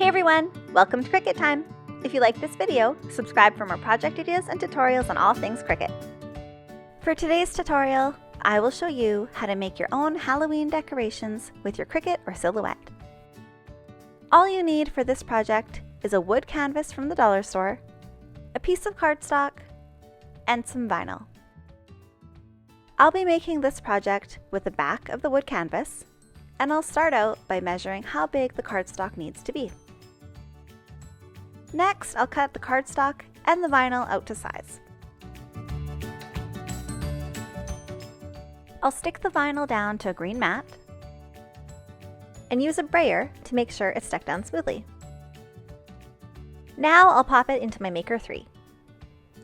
everyone! Welcome to Cricut Time! If you like this video, subscribe for more project ideas and tutorials on all things Cricut. For today's tutorial, I will show you how to make your own Halloween decorations with your Cricut or Silhouette. All you need for this project is a wood canvas from the dollar store, a piece of cardstock, and some vinyl. I'll be making this project with the back of the wood canvas, and I'll start out by measuring how big the cardstock needs to be. Next, I'll cut the cardstock and the vinyl out to size. I'll stick the vinyl down to a green mat and use a brayer to make sure it's stuck down smoothly. Now I'll pop it into my Maker 3.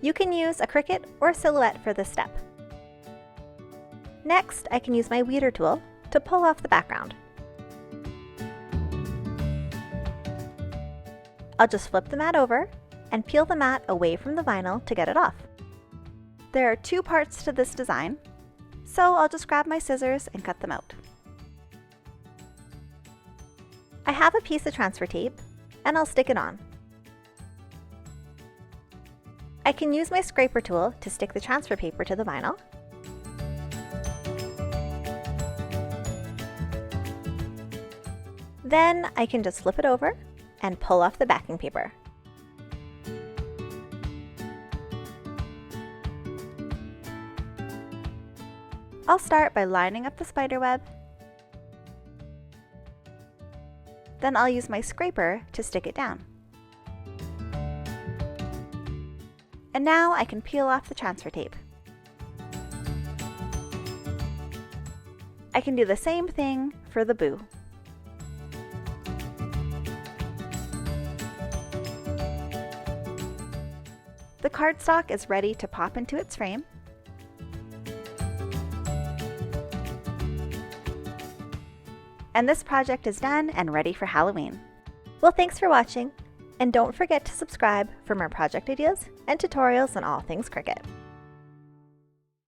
You can use a Cricut or Silhouette for this step. Next, I can use my weeder tool to pull off the background. I'll just flip the mat over and peel the mat away from the vinyl to get it off. There are two parts to this design, so I'll just grab my scissors and cut them out. I have a piece of transfer tape, and I'll stick it on. I can use my scraper tool to stick the transfer paper to the vinyl. Then I can just flip it over and pull off the backing paper. I'll start by lining up the spider web. Then I'll use my scraper to stick it down. And now I can peel off the transfer tape. I can do the same thing for the boo. The cardstock is ready to pop into its frame. And this project is done and ready for Halloween. Well, thanks for watching, and don't forget to subscribe for more project ideas and tutorials on all things Cricut.